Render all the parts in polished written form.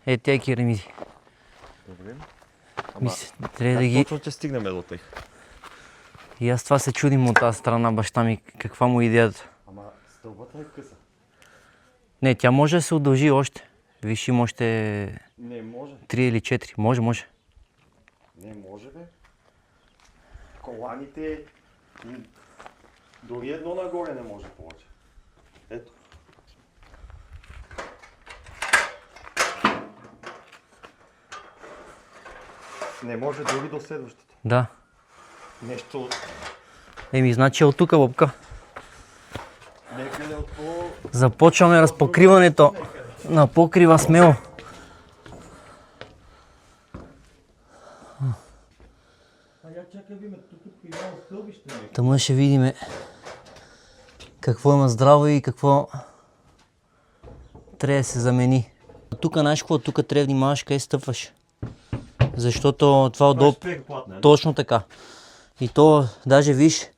Е, тя керамиди. Добре. Ама, Трябва да как ги... точно ще стигнем до тях? И аз това се чудим от тази страна, баща ми, каква му е идеята. Ама стълбата е къса. Не, тя може да се удължи още. Виж, има още Не може. 3 или 4. Може. Не може, бе. Коланите... Дори едно нагоре не може повече. Ето. Не може дори до следващото. Да. Нещо... Еми, значи от тук, бабка. Некъде от по... Започваме разпокриването на покрива смело. Тъмън ще видим какво има здраво и какво трябва да се замени. Тук, знаеш какво? Тук трябва да внимаваш къде стъпваш. Защото това е удобно. Точно така. И то, даже виж,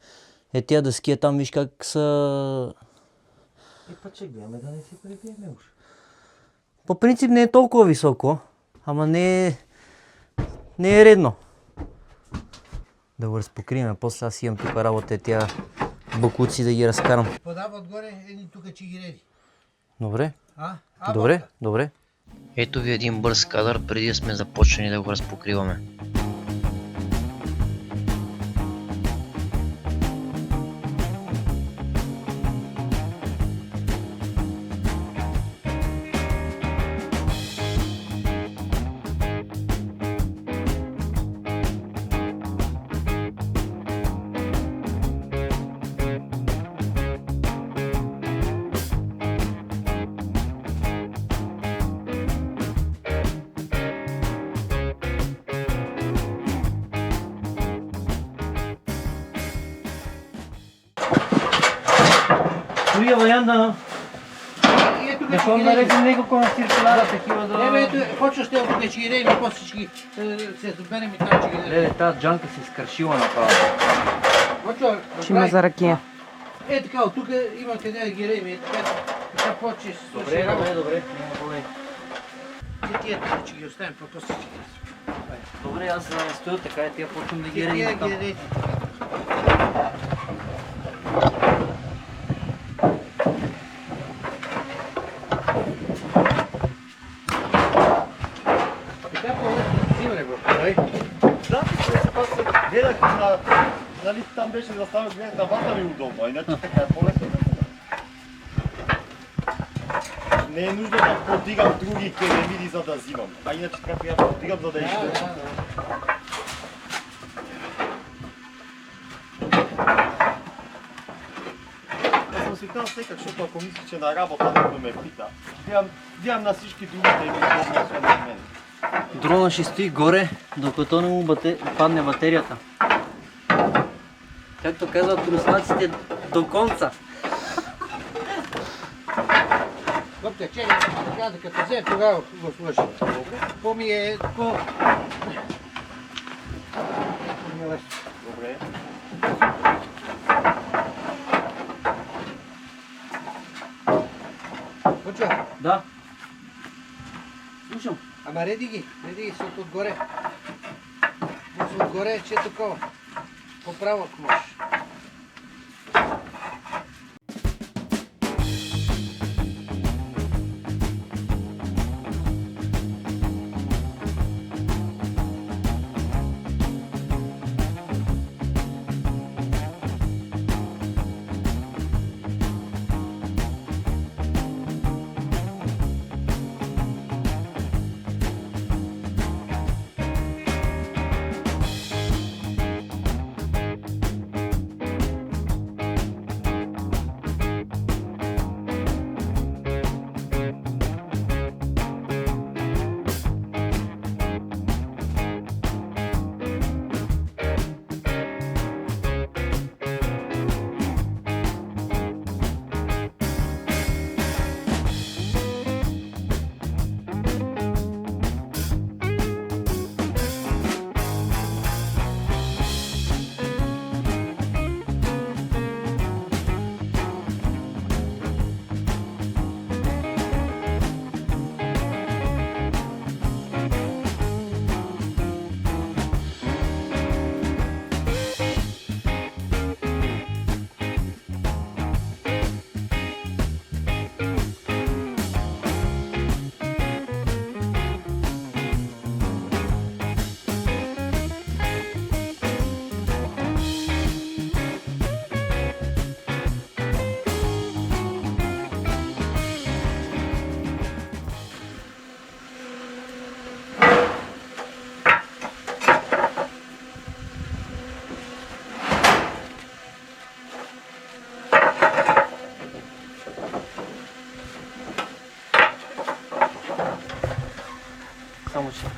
тия дъския там, виж как са... И път ще гледаме да не си прибиеме уж. По принцип не е толкова високо, ама не е редно. Да го разпокрием, после аз имам тук работа, тия бакуци да ги разкарам. Подава отгоре, едни тук чигиреди. Добре? А? Добре. Ето ви един бърз кадър, преди да сме започнали да го разпокриваме. Другия вариант да ще нарежем няколко на циркулара, такива да... Не, ето, почваш те от тук чигиреди, но после ще ги се заберем и там чигиреди. Леле, тази джанка се изкършила направо. Почва, Ще има за ракия. е така, от тук има къде да ги рейме, така почваш. Добре, няма проблем. И тия тук ще ги оставим, после ще ги... Добре, аз стоя така и тия почвам да ги Тия редим ги там. рейди. Така по-лесно взимане го прави. Да, аз се гледах на... Нали там беше да ставя гледах на вата ми удобно, а иначе така е по-лесно. Не е нужно да подигам други керамиди, за да взимам. А иначе така трябва да подигам, за да използвам. Аз съм свикнал всекак, защото ако мисля, че на работа някой ме пита, гледам на всички други керамиди, освен на мен. Дрона ще стои горе, докато не му падне батерията. Както казват руснаците, до конца. Въпте, че така да като взе, тогава го сложи. По-ми е по... Добре. Почва, Да. Слушам. ама реди ги, защото отгоре. Отгоре, че е такова. По-право, ако можеш.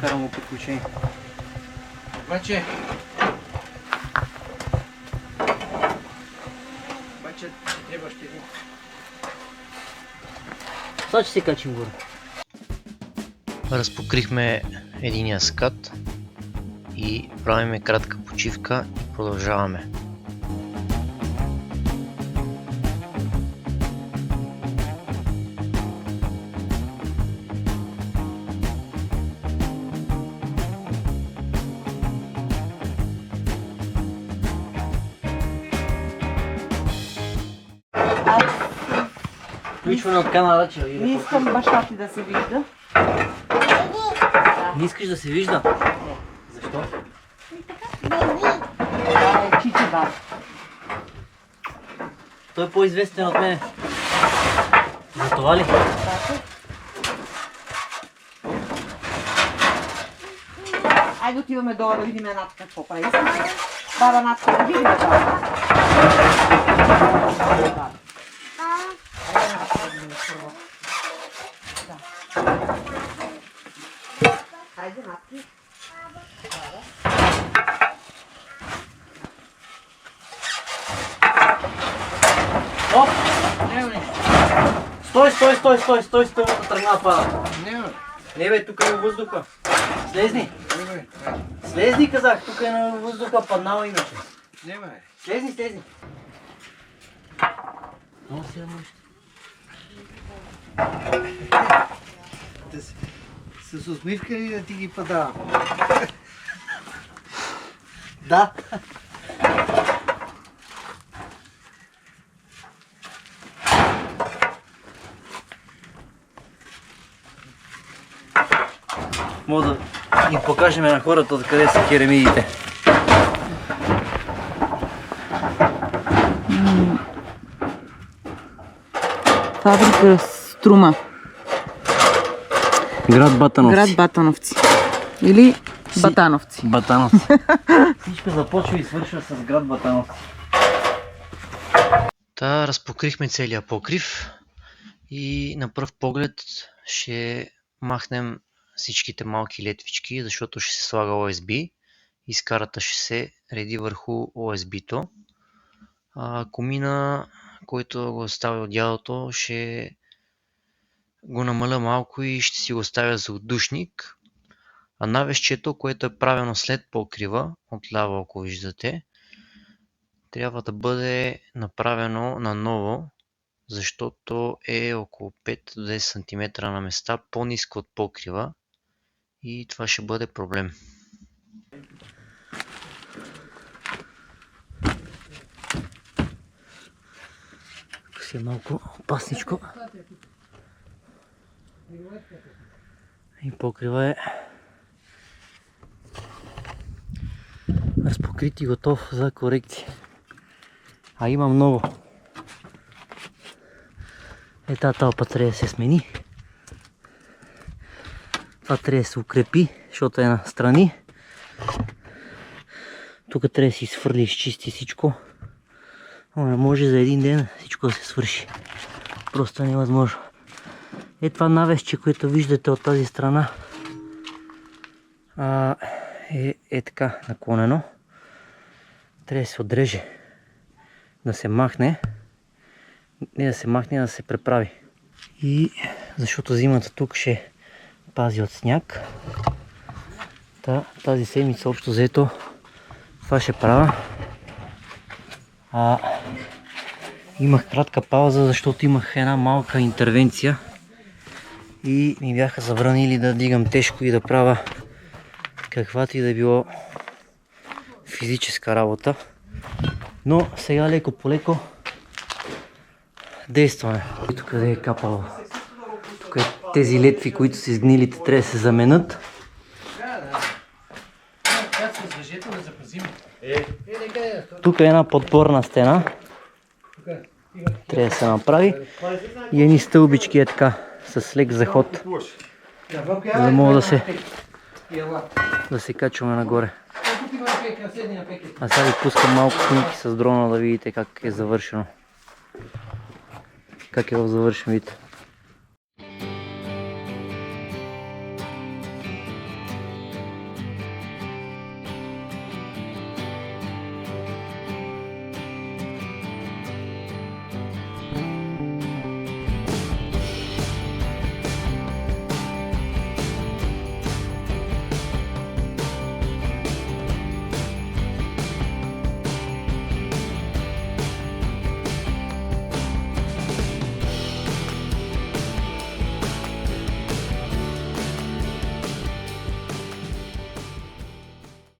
карам го приключение. Обаче трябва ще един. Сега ще се качим горе. Разпокрихме единия скат и правиме кратка почивка и продължаваме. Включване от Канада, че Не искам баща ти да се вижда. Не искаш да се вижда? Защо? Това е Чичи баба. Той е по-известен от мен. За това ли? Айде отиваме долу да видим Натка какво прави. Баба Натка, да видим баба. Хайде, Натки. Оп! Стой, да тръгна пада. Няма. Не бе, тук е във въздуха. Слезни. Няма. Слезни, казах, тук е на въздуха, паднала иначе. Няма. Слезни. Много си мъж. С усмивка ли да ти ги падавам? Да. Мога да им покажем на хората откъде са керамидите. Фабрика Струма. Град Батановци. Град Батановци. Или Батановци. Батановци. Всичко започва и свършва с град Батановци. Разпокрихме целия покрив и на пръв поглед ще махнем всичките малки летвички, защото ще се слага OSB и скарата ще се реди върху OSB-то. Комина, който го оставя от дядото, ще го намаля малко и ще си го оставя за отдушник. А навесчето, което е правено след покрива, отляво ако виждате, трябва да бъде направено наново, защото е около 5 до 10 см на места по-ниско от покрива и това ще бъде проблем. Тук си е малко опасничко. И покрива е разпокрит и готов за корекция. А има много. Тази тълпа трябва да се смени. Това трябва да се укрепи, защото е на страни. Тук трябва да се изфърли и изчисти всичко. Но не може за един ден всичко да се свърши. Просто е невъзможно. Това навесче, което виждате от тази страна, е така наклонено. Трябва да се отреже, да се махне. Не да се махне, а да се преправи. И защото зимата тук ще пази от сняг. Тази седмица общо взето това ще правя. Имах кратка пауза, защото имах една малка интервенция и ми бяха забранили да дигам тежко и да правя каквато и да било физическа работа. Но сега леко по леко действаме. Тук къде е капало. Тук е тези летви, които са изгнилите, трябва да се заменят. Тук е една подпорна стена. Трябва да се направи. И едни стълбички е така, с лек заход. За да мога да се качваме нагоре. А сега ви пускам малко снимки с дрона да видите как е завършено. Как е в завършен вид.